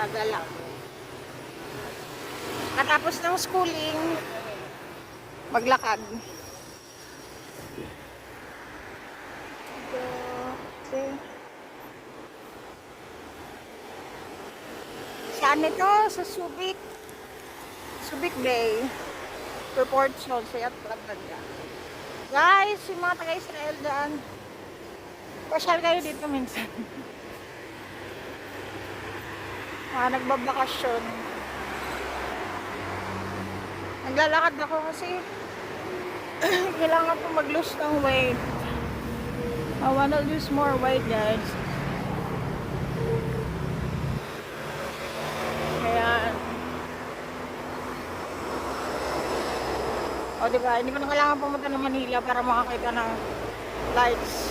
gagalaw. Katapos ng schooling, maglakad. Okay. Saan ito? Sa Subic. Subic Bay. Proportion sa Atlanta. Guys, yung mga taga-Israel dyan, pasyal kayo dito minsan. Mga nagbabakasyon. Naglalakad ako kasi kailangan ko mag-lose ng weight. I wanna lose more weight, guys. Kaya, o diba, hindi ko na kailangan pumunta ng Manila para makakita ng lights.